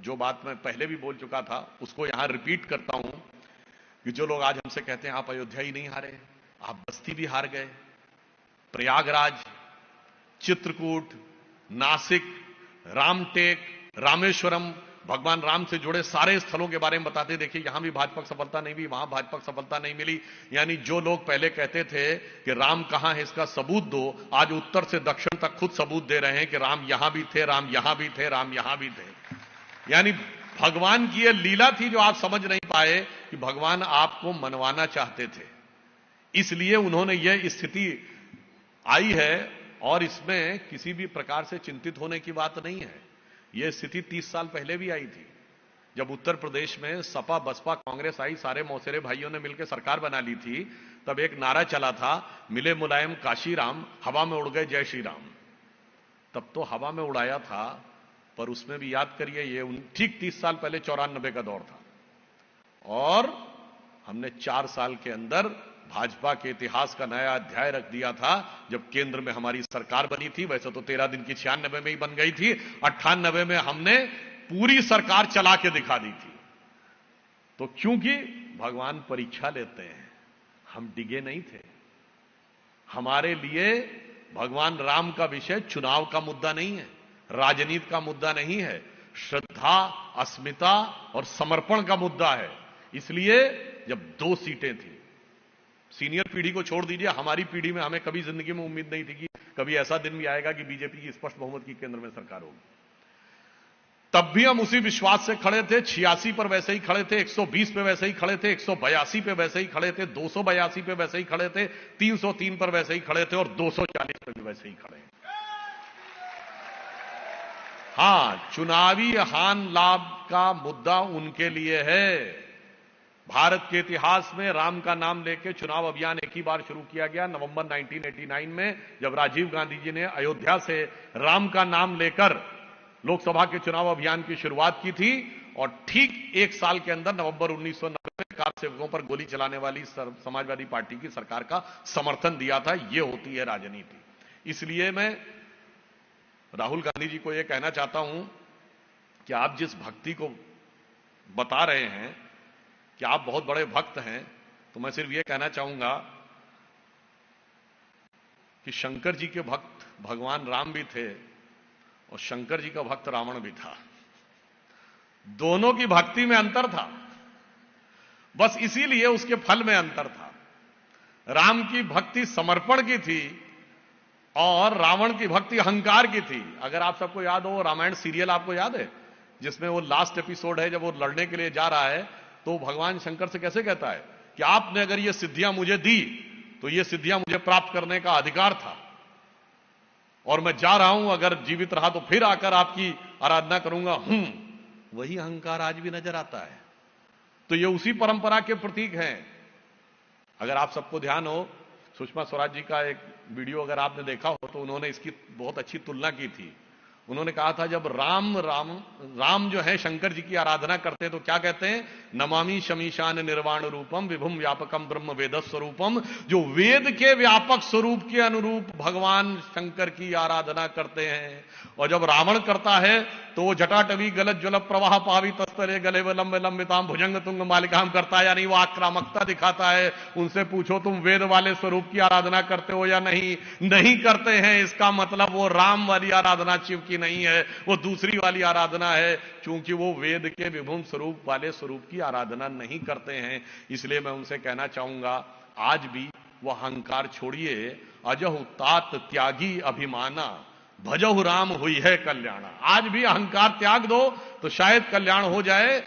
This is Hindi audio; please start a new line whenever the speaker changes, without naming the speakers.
जो बात मैं पहले भी बोल चुका था उसको यहां रिपीट करता हूं कि जो लोग आज हमसे कहते हैं आप अयोध्या ही नहीं हारे, आप बस्ती भी हार गए, प्रयागराज, चित्रकूट, नासिक, रामटेक, रामेश्वरम, भगवान राम से जुड़े सारे स्थलों के बारे में बताते, देखिए यहां भी भाजपा को सफलता नहीं मिली, वहां भाजपा को सफलता नहीं मिली। यानी जो लोग पहले कहते थे कि राम कहां है इसका सबूत दो, आज उत्तर से दक्षिण तक खुद सबूत दे रहे हैं कि राम यहां भी थे, राम यहां भी थे, राम यहां भी थे। यानी भगवान की यह लीला थी जो आप समझ नहीं पाए कि भगवान आपको मनवाना चाहते थे, इसलिए उन्होंने यह स्थिति आई है। और इसमें किसी भी प्रकार से चिंतित होने की बात नहीं है। यह स्थिति 30 साल पहले भी आई थी, जब उत्तर प्रदेश में सपा बसपा कांग्रेस आई, सारे मौसेरे भाइयों ने मिलकर सरकार बना ली थी। तब एक नारा चला था, मिले मुलायम काशी राम, हवा में उड़ गए जय श्री राम। तब तो हवा में उड़ाया था, पर उसमें भी याद करिए ये ठीक 30 साल पहले 94 का दौर था, और हमने 4 साल के अंदर भाजपा के इतिहास का नया अध्याय रख दिया था। जब केंद्र में हमारी सरकार बनी थी, वैसे तो 13 दिन की 96 में ही बन गई थी, 98 में हमने पूरी सरकार चला के दिखा दी थी। तो क्योंकि भगवान परीक्षा लेते हैं, हम डिगे नहीं थे। हमारे लिए भगवान राम का विषय चुनाव का मुद्दा नहीं है, राजनीति का मुद्दा नहीं है, श्रद्धा, अस्मिता और समर्पण का मुद्दा है। इसलिए जब 2 सीटें थी, सीनियर पीढ़ी को छोड़ दीजिए, हमारी पीढ़ी में हमें कभी जिंदगी में उम्मीद नहीं थी कि कभी ऐसा दिन भी आएगा कि बीजेपी की स्पष्ट बहुमत की केंद्र में सरकार होगी। तब भी हम उसी विश्वास से खड़े थे। 86 पर वैसे ही खड़े थे, 120 पे वैसे ही खड़े थे, 182 पे वैसे ही खड़े थे, 282 पे वैसे ही खड़े थे, 303 पर वैसे ही खड़े थे और 240 पे भी वैसे ही खड़े हैं। हां, चुनावी हान लाभ का मुद्दा उनके लिए है। भारत के इतिहास में राम का नाम लेकर चुनाव अभियान एक ही बार शुरू किया गया, नवंबर 1989 में, जब राजीव गांधी जी ने अयोध्या से राम का नाम लेकर लोकसभा के चुनाव अभियान की शुरुआत की थी। और ठीक 1 साल के अंदर नवंबर 1990 में कार सेवकों पर गोली चलाने वाली समाजवादी पार्टी की सरकार का समर्थन दिया था। यह होती है राजनीति। इसलिए मैं राहुल गांधी जी को यह कहना चाहता हूं कि आप जिस भक्ति को बता रहे हैं कि आप बहुत बड़े भक्त हैं, तो मैं सिर्फ यह कहना चाहूंगा कि शंकर जी के भक्त भगवान राम भी थे और शंकर जी का भक्त रावण भी था। दोनों की भक्ति में अंतर था, बस इसीलिए उसके फल में अंतर था। राम की भक्ति समर्पण की थी और रावण की भक्ति अहंकार की थी। अगर आप सबको याद हो, रामायण सीरियल आपको याद है, जिसमें वो लास्ट एपिसोड है, जब वो लड़ने के लिए जा रहा है, तो भगवान शंकर से कैसे कहता है कि आपने अगर ये सिद्धियां मुझे दी तो ये सिद्धियां मुझे प्राप्त करने का अधिकार था, और मैं जा रहा हूं, अगर जीवित रहा तो फिर आकर आपकी आराधना करूंगा। वही अहंकार आज भी नजर आता है। तो ये उसी परंपरा के प्रतीक हैं। अगर आप सबको ध्यान हो, सुषमा स्वराज जी का एक वीडियो अगर आपने देखा हो, तो उन्होंने इसकी बहुत अच्छी तुलना की थी। उन्होंने कहा था, जब राम जो है शंकर जी की आराधना करते हैं तो क्या कहते हैं, नमामि शमीशान निर्वाण रूपम विभुम व्यापकम ब्रह्म वेद स्वरूपम। जो वेद के व्यापक स्वरूप के अनुरूप भगवान शंकर की आराधना करते हैं। और जब रावण करता है तो वो जटाटवी गलत ज्वल प्रवाह पावी तस्तरे गले व लंबे लंबिताम भुजंग तुंग मालिकाम करता है, यानी वो आक्रामकता दिखाता है। उनसे पूछो तुम वेद वाले स्वरूप की आराधना करते हो या नहीं? नहीं करते हैं। इसका मतलब वो राम वाली आराधना शिव की नहीं है, वो दूसरी वाली आराधना है, क्योंकि वो वेद के विभुम स्वरूप वाले स्वरूप की आराधना नहीं करते हैं। इसलिए मैं उनसे कहना चाहूंगा, आज भी वो अहंकार छोड़िए। अजहु तात त्यागी अभिमाना, भजहु राम हुई है कल्याणा। आज भी अहंकार त्याग दो तो शायद कल्याण हो जाए।